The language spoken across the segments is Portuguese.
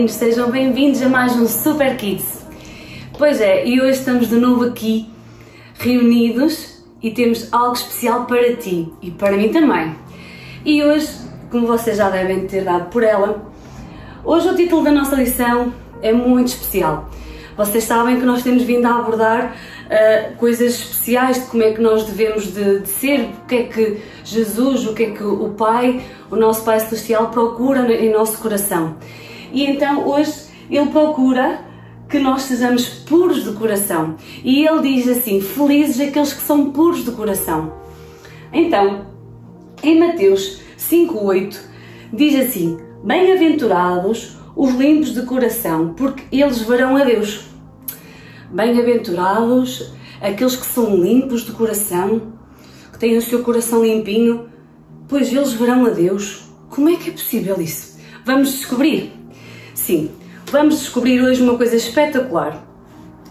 meninos, sejam bem-vindos a mais um Super Kids. Pois é, e hoje estamos de novo aqui, reunidos, e temos algo especial para ti e para mim também. E hoje, como vocês já devem ter dado por ela, hoje o título da nossa lição é muito especial. Vocês sabem que nós temos vindo a abordar coisas especiais de como é que nós devemos de ser, o que é que Jesus, o que é que o Pai, o nosso Pai Celestial procura em nosso coração. E então hoje Ele procura que nós sejamos puros de coração. E Ele diz assim, felizes aqueles que são puros de coração. Então, em Mateus 5:8 diz assim, bem-aventurados os limpos de coração, porque eles verão a Deus. Bem-aventurados aqueles que são limpos de coração, que têm o seu coração limpinho, pois eles verão a Deus. Como é que é possível isso? Vamos descobrir. Sim, vamos descobrir hoje uma coisa espetacular.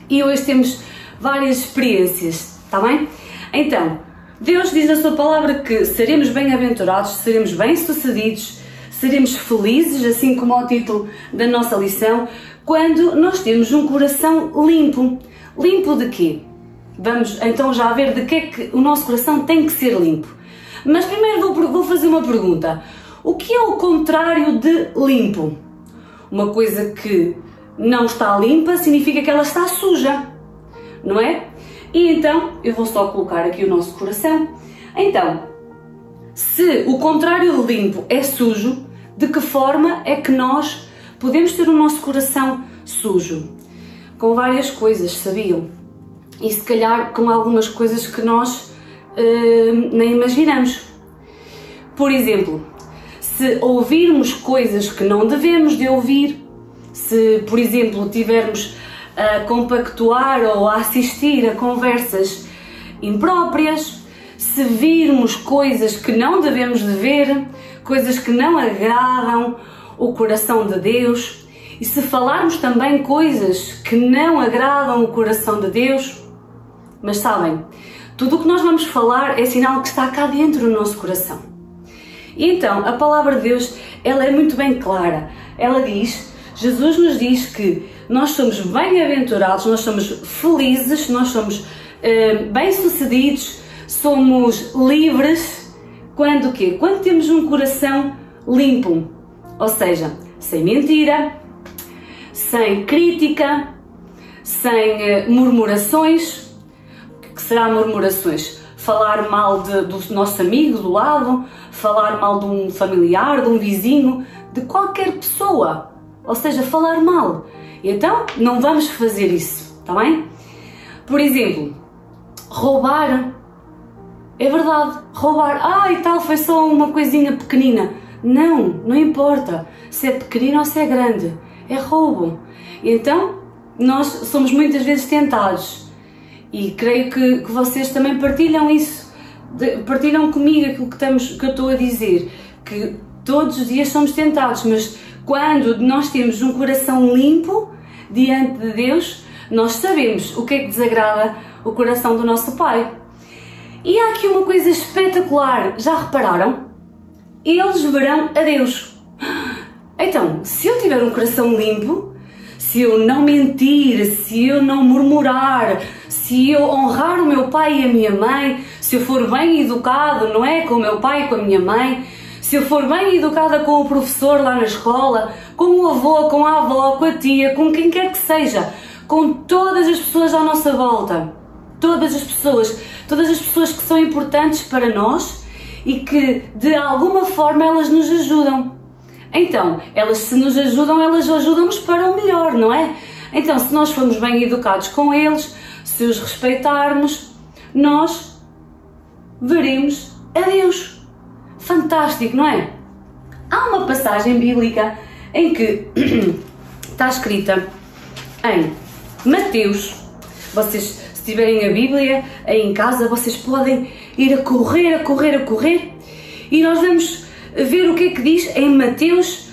E hoje temos várias experiências, está bem? Então, Deus diz na sua palavra que seremos bem-aventurados, seremos bem-sucedidos, seremos felizes, assim como ao título da nossa lição, quando nós temos um coração limpo. Limpo de quê? Vamos então já ver de que é que o nosso coração tem que ser limpo. Mas primeiro vou fazer uma pergunta. O que é o contrário de limpo? Uma coisa que não está limpa significa que ela está suja, não é? E então, eu vou só colocar aqui o nosso coração. Então, se o contrário de limpo é sujo, de que forma é que nós podemos ter o nosso coração sujo? Com várias coisas, sabiam? E se calhar com algumas coisas que nós nem imaginamos. Por exemplo, se ouvirmos coisas que não devemos de ouvir, se, por exemplo, tivermos a compactuar ou a assistir a conversas impróprias, se virmos coisas que não devemos de ver, coisas que não agradam o coração de Deus, e se falarmos também coisas que não agradam o coração de Deus, mas sabem, tudo o que nós vamos falar é sinal que está cá dentro do nosso coração. E então, a palavra de Deus, ela é muito bem clara. Ela diz, Jesus nos diz que nós somos bem-aventurados, nós somos felizes, nós somos bem-sucedidos, somos livres, quando o quê? Quando temos um coração limpo, ou seja, sem mentira, sem crítica, sem murmurações. O que será murmurações? Falar mal do nosso amigo do lado, falar mal de um familiar, de um vizinho, de qualquer pessoa, ou seja, falar mal. E então, não vamos fazer isso, está bem? Por exemplo, roubar. É verdade, roubar, e tal, foi só uma coisinha pequenina. Não importa se é pequenino ou se é grande, é roubo. Então, nós somos muitas vezes tentados, e creio que vocês também partilham isso, partilham comigo aquilo que eu estou a dizer, que todos os dias somos tentados, mas quando nós temos um coração limpo diante de Deus, nós sabemos o que é que desagrada o coração do nosso Pai. E há aqui uma coisa espetacular, já repararam? Eles verão a Deus. Então, se eu tiver um coração limpo, se eu não mentir, se eu não murmurar, se eu honrar o meu pai e a minha mãe, se eu for bem educado, não é? Com o meu pai e com a minha mãe, se eu for bem educada com o professor lá na escola, com o avô, com a avó, com a tia, com quem quer que seja, com todas as pessoas à nossa volta, todas as pessoas que são importantes para nós e que de alguma forma elas nos ajudam. Então, elas se nos ajudam, elas ajudam-nos para o melhor, não é? Então, se nós formos bem educados com eles, se os respeitarmos, nós veremos a Deus. Fantástico, não é? Há uma passagem bíblica em que está escrita em Mateus. Vocês, se tiverem a Bíblia aí em casa, vocês podem ir a correr, e nós vamos ver o que é que diz em Mateus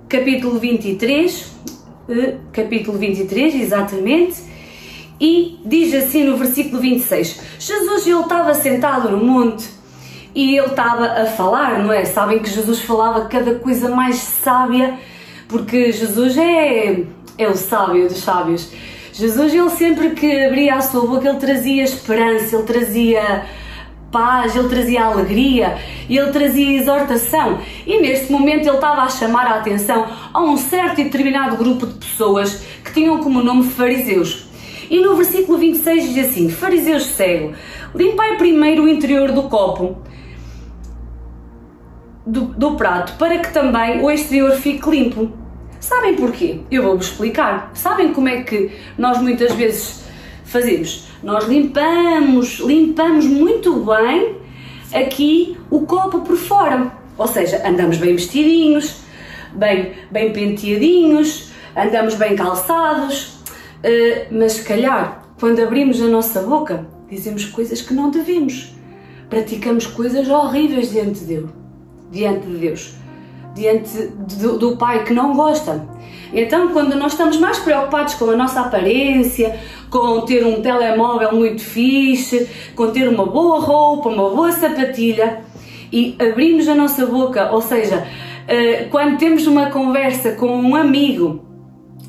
capítulo 23, exatamente, e diz assim no versículo 26, Jesus, ele estava sentado no monte e ele estava a falar, não é? Sabem que Jesus falava cada coisa mais sábia, porque Jesus é o sábio dos sábios. Jesus, ele sempre que abria a sua boca, ele trazia esperança, ele trazia paz, ele trazia alegria, ele trazia exortação. E neste momento ele estava a chamar a atenção a um certo e determinado grupo de pessoas que tinham como nome fariseus. E no versículo 26 diz assim: fariseus cego, limpai primeiro o interior do copo, do prato, para que também o exterior fique limpo. Sabem porquê? Eu vou-vos explicar. Sabem como é que nós muitas vezes fazemos? Nós limpamos muito bem aqui o copo por fora. Ou seja, andamos bem vestidinhos, bem penteadinhos, andamos bem calçados, mas se calhar, quando abrimos a nossa boca, dizemos coisas que não devemos. Praticamos coisas horríveis diante de Deus, diante do Pai, que não gosta. Então, quando nós estamos mais preocupados com a nossa aparência, com ter um telemóvel muito fixe, com ter uma boa roupa, uma boa sapatilha, e abrimos a nossa boca, ou seja, quando temos uma conversa com um amigo,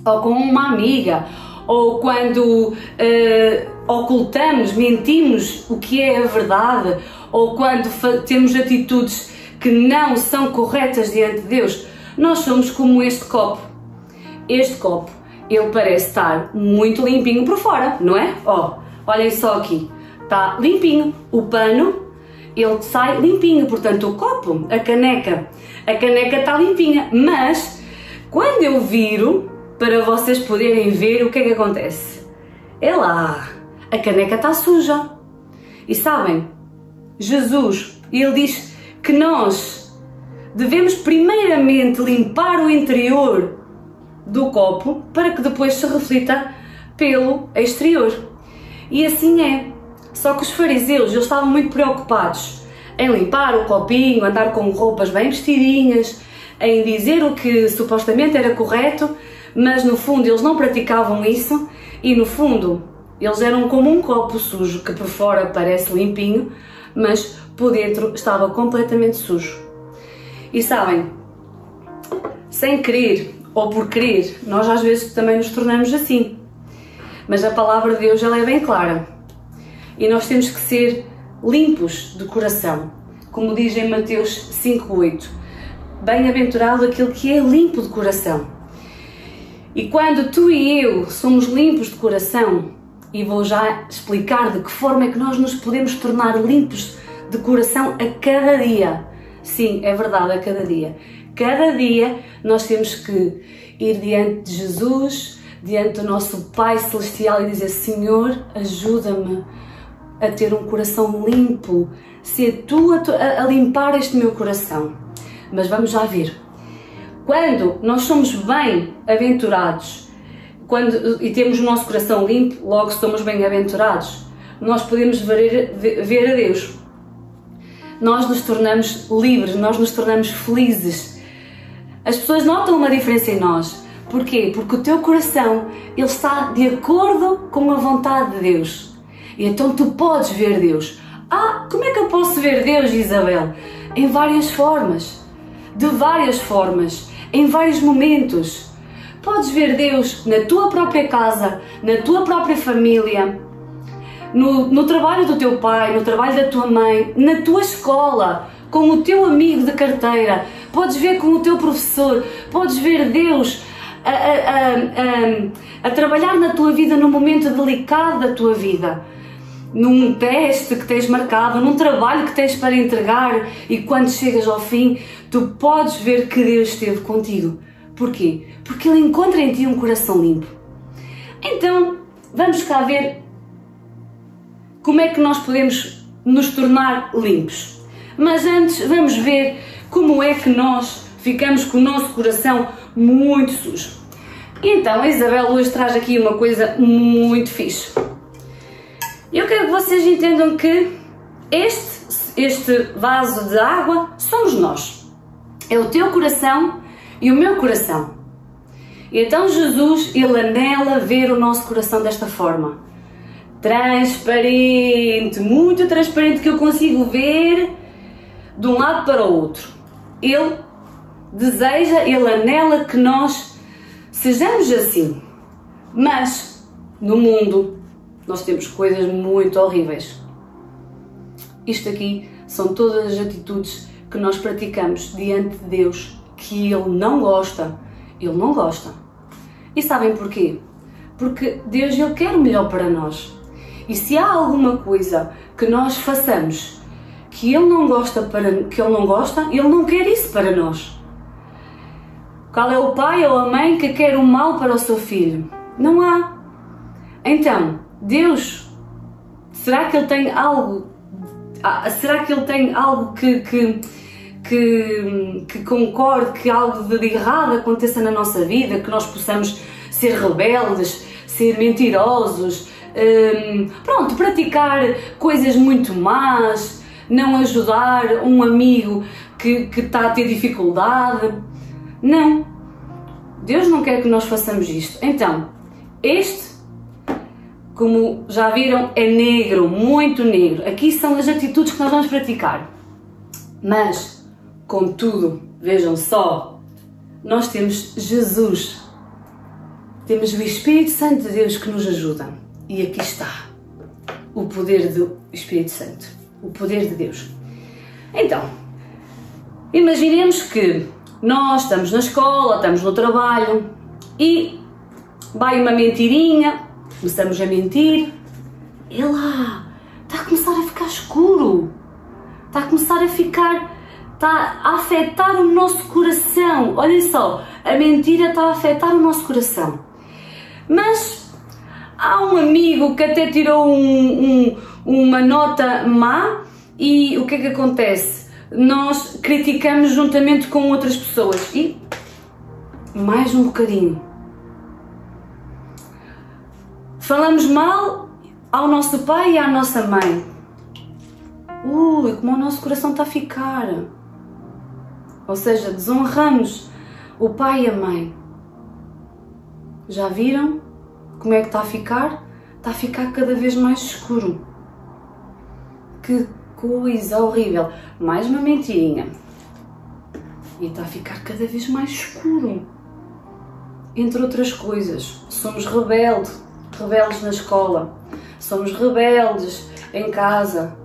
ou com uma amiga, ou quando ocultamos, mentimos o que é a verdade, ou quando temos atitudes que não são corretas diante de Deus, nós somos como este copo. Este copo, ele parece estar muito limpinho por fora, não é? Ó, olhem só aqui, está limpinho. O pano, ele sai limpinho, portanto o copo, a caneca está limpinha. Mas, quando eu viro, para vocês poderem ver, o que é que acontece? É lá, a caneca está suja. E sabem, Jesus, ele diz que nós devemos primeiramente limpar o interior do copo para que depois se reflita pelo exterior. E assim é. Só que os fariseus, eles estavam muito preocupados em limpar o copinho, andar com roupas bem vestidinhas, em dizer o que supostamente era correto, mas no fundo eles não praticavam isso e no fundo eles eram como um copo sujo que por fora parece limpinho, mas por dentro estava completamente sujo. E sabem, sem querer ou por querer, nós às vezes também nos tornamos assim. Mas a palavra de Deus, ela é bem clara. E nós temos que ser limpos de coração. Como diz em Mateus 5:8. Bem-aventurado aquele que é limpo de coração. E quando tu e eu somos limpos de coração, e vou já explicar de que forma é que nós nos podemos tornar limpos de coração a cada dia. Sim, é verdade, a cada dia. Cada dia nós temos que ir diante de Jesus, diante do nosso Pai Celestial e dizer: Senhor, ajuda-me a ter um coração limpo, ser Tu a limpar este meu coração. Mas vamos já ver. Quando nós somos bem-aventurados e temos o nosso coração limpo, logo somos bem-aventurados, nós podemos ver a Deus. Nós nos tornamos livres, nós nos tornamos felizes. As pessoas notam uma diferença em nós. Porquê? Porque o teu coração, ele está de acordo com a vontade de Deus. E então tu podes ver Deus. Ah, como é que eu posso ver Deus, Isabel? Em várias formas. De várias formas. Em vários momentos. Podes ver Deus na tua própria casa, na tua própria família, no trabalho do teu pai, no trabalho da tua mãe, na tua escola, com o teu amigo de carteira, podes ver com o teu professor, podes ver Deus a trabalhar na tua vida num momento delicado da tua vida, num teste que tens marcado, num trabalho que tens para entregar e quando chegas ao fim, tu podes ver que Deus esteve contigo. Porquê? Porque Ele encontra em ti um coração limpo. Então, vamos cá ver como é que nós podemos nos tornar limpos. Mas antes, vamos ver como é que nós ficamos com o nosso coração muito sujo. Então, a Isabel hoje traz aqui uma coisa muito fixe. Eu quero que vocês entendam que este vaso de água somos nós. É o teu coração e o meu coração. E então Jesus, Ele anela ver o nosso coração desta forma. Transparente, muito transparente, que eu consigo ver de um lado para o outro. Ele deseja, Ele anela que nós sejamos assim. Mas, no mundo, nós temos coisas muito horríveis. Isto aqui são todas as atitudes que nós praticamos diante de Deus, que Ele não gosta. Ele não gosta. E sabem porquê? Porque Deus, Ele quer o melhor para nós. E se há alguma coisa que nós façamos que Ele não gosta, Ele não quer isso para nós. Qual é o pai ou a mãe que quer o mal para o seu filho? Não há. Então, Deus, será que Ele tem algo? Será que Ele tem algo que concorde que algo de errado aconteça na nossa vida, que nós possamos ser rebeldes, ser mentirosos, praticar coisas muito más, não ajudar um amigo que está a ter dificuldade? Não. Deus não quer que nós façamos isto. Então, este, como já viram, é negro, muito negro. Aqui são as atitudes que nós vamos praticar. Mas, contudo, vejam só, nós temos Jesus. Temos o Espírito Santo de Deus que nos ajuda. E aqui está o poder do Espírito Santo. O poder de Deus. Então, imaginemos que nós estamos na escola, estamos no trabalho e vai uma mentirinha, começamos a mentir e lá, está a começar a ficar escuro, está a afetar o nosso coração. Olhem só, a mentira está a afetar o nosso coração. Mas há um amigo que até tirou uma nota má e o que é que acontece? Nós criticamos juntamente com outras pessoas e mais um bocadinho. Falamos mal ao nosso pai e à nossa mãe. Como o nosso coração está a ficar. Ou seja, desonramos o pai e a mãe. Já viram como é que está a ficar? Está a ficar cada vez mais escuro. Que coisa horrível. Mais uma mentirinha. E está a ficar cada vez mais escuro. Entre outras coisas, somos rebeldes na escola. Somos rebeldes em casa.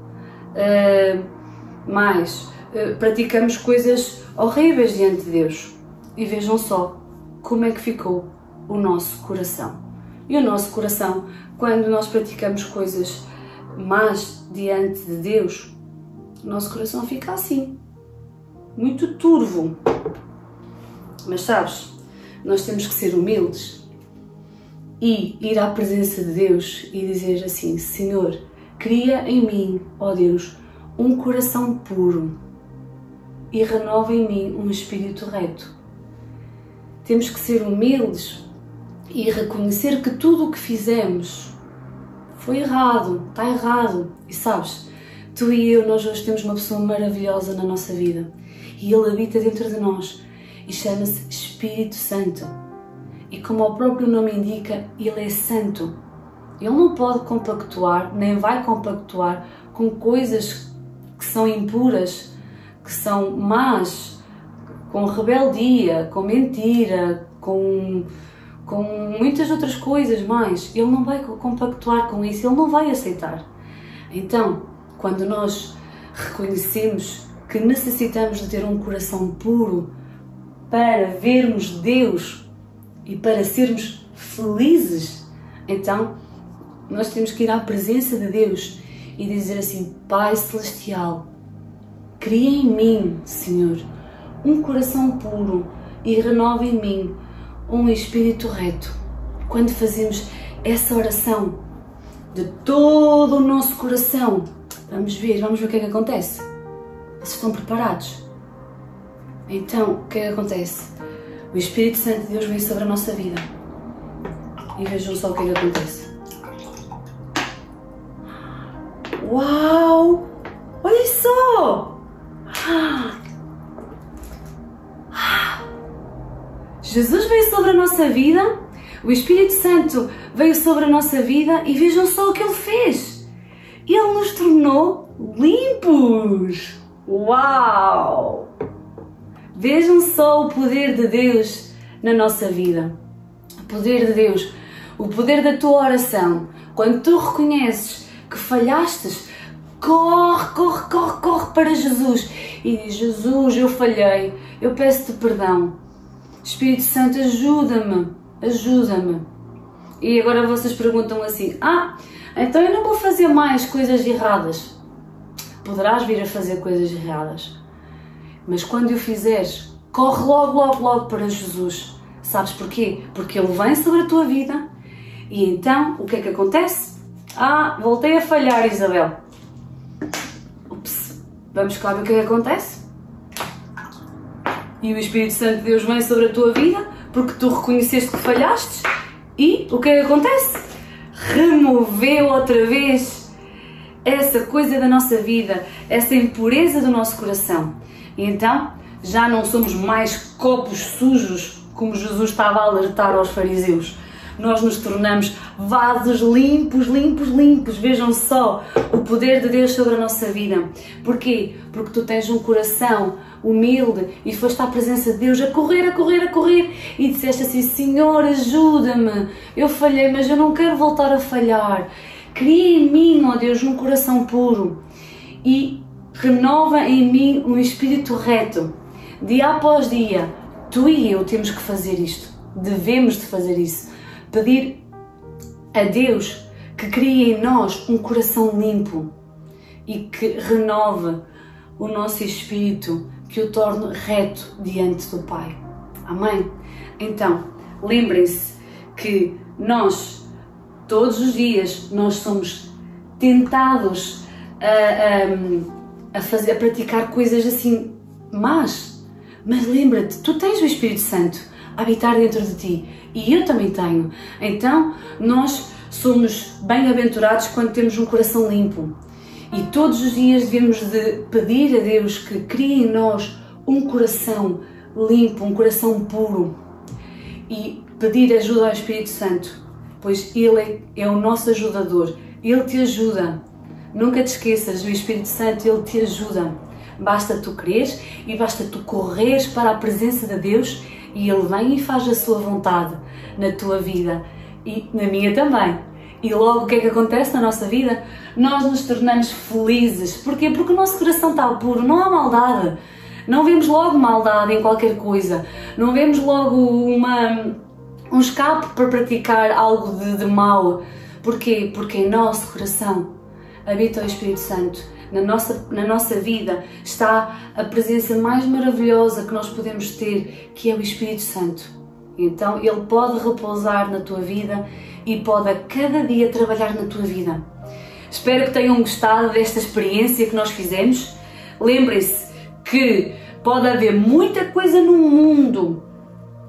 Praticamos coisas horríveis diante de Deus. E vejam só como é que ficou o nosso coração. E o nosso coração, quando nós praticamos coisas más diante de Deus, o nosso coração fica assim, muito turvo. Mas sabes, nós temos que ser humildes e ir à presença de Deus e dizer assim: Senhor, cria em mim, ó Deus, um coração puro e renova em mim um espírito reto. Temos que ser humildes e reconhecer que tudo o que fizemos foi errado, está errado. E sabes, tu e eu, nós hoje temos uma pessoa maravilhosa na nossa vida e Ele habita dentro de nós e chama-se Espírito Santo. E como o próprio nome indica, Ele é santo. Ele não pode compactuar, nem vai compactuar com coisas que são impuras, que são más, com rebeldia, com mentira, com muitas outras coisas mais. Ele não vai compactuar com isso, Ele não vai aceitar. Então, quando nós reconhecemos que necessitamos de ter um coração puro para vermos Deus e para sermos felizes, então nós temos que ir à presença de Deus e dizer assim: Pai Celestial, cria em mim, Senhor, um coração puro e renova em mim um espírito reto. Quando fazemos essa oração de todo o nosso coração, vamos ver o que é que acontece. Vocês estão preparados? Então, o que é que acontece? O Espírito Santo de Deus vem sobre a nossa vida. E vejam só o que é que acontece. Uau! Olhem só! Jesus veio sobre a nossa vida, o Espírito Santo veio sobre a nossa vida e vejam só o que Ele fez. Ele nos tornou limpos. Uau! Vejam só o poder de Deus na nossa vida. O poder de Deus, o poder da tua oração. Quando tu reconheces que falhastes, corre para Jesus e diz: Jesus, eu falhei, eu peço-te perdão. Espírito Santo, ajuda-me. E agora vocês perguntam assim: então eu não vou fazer mais coisas erradas. Poderás vir a fazer coisas erradas, mas quando o fizeres, corre logo para Jesus. Sabes porquê? Porque Ele vem sobre a tua vida e então o que é que acontece? Voltei a falhar, Isabel. Ups, vamos cá ver o que é que acontece? E o Espírito Santo de Deus vem sobre a tua vida porque tu reconheceste que falhaste e o que é que acontece? Removeu outra vez essa coisa da nossa vida, essa impureza do nosso coração. E então já não somos mais copos sujos, como Jesus estava a alertar aos fariseus. Nós nos tornamos vasos limpos. Vejam só o poder de Deus sobre a nossa vida. Porquê? Porque tu tens um coração humilde e foste à presença de Deus a correr e disseste assim: Senhor, ajuda-me, eu falhei, mas eu não quero voltar a falhar. Cria em mim, ó Deus, um coração puro e renova em mim um espírito reto. Dia após dia, tu e eu temos que fazer isto, devemos de fazer isso, pedir a Deus que crie em nós um coração limpo e que renove o nosso espírito, que o torne reto diante do Pai. Amém? Então, lembrem-se que nós, todos os dias, nós somos tentados a praticar coisas assim más. Mas lembra-te, tu tens o Espírito Santo a habitar dentro de ti e eu também tenho. Então, nós somos bem-aventurados quando temos um coração limpo. E todos os dias devemos de pedir a Deus que crie em nós um coração limpo, um coração puro. E pedir ajuda ao Espírito Santo, pois Ele é o nosso ajudador. Ele te ajuda. Nunca te esqueças, o Espírito Santo, Ele te ajuda. Basta tu quereres e basta tu correres para a presença de Deus e Ele vem e faz a sua vontade na tua vida e na minha também. E logo o que é que acontece na nossa vida? Nós nos tornamos felizes. Porquê? Porque o nosso coração está puro, não há maldade. Não vemos logo maldade em qualquer coisa. Não vemos logo um escape para praticar algo de mal. Porquê? Porque em nosso coração habita o Espírito Santo. Na nossa vida está a presença mais maravilhosa que nós podemos ter, que é o Espírito Santo. Então Ele pode repousar na tua vida e pode a cada dia trabalhar na tua vida. Espero que tenham gostado desta experiência que nós fizemos. Lembrem-se que pode haver muita coisa no mundo,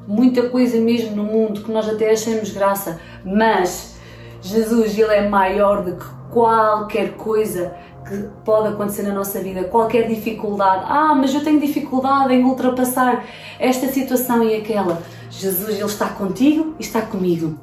muita coisa mesmo no mundo, que nós até achamos graça, mas Jesus, Ele é maior do que qualquer coisa que pode acontecer na nossa vida, qualquer dificuldade. Mas eu tenho dificuldade em ultrapassar esta situação e aquela. Jesus, Ele está contigo e está comigo.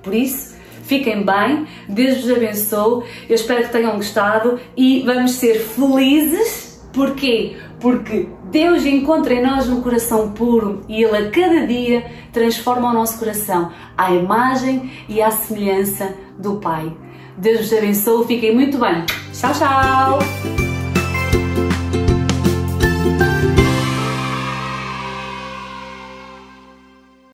Por isso, fiquem bem, Deus vos abençoe, eu espero que tenham gostado e vamos ser felizes. Porquê? Porque Deus encontra em nós um coração puro e Ele a cada dia transforma o nosso coração à imagem e à semelhança do Pai. Deus vos abençoe, fiquem muito bem. Tchau, tchau!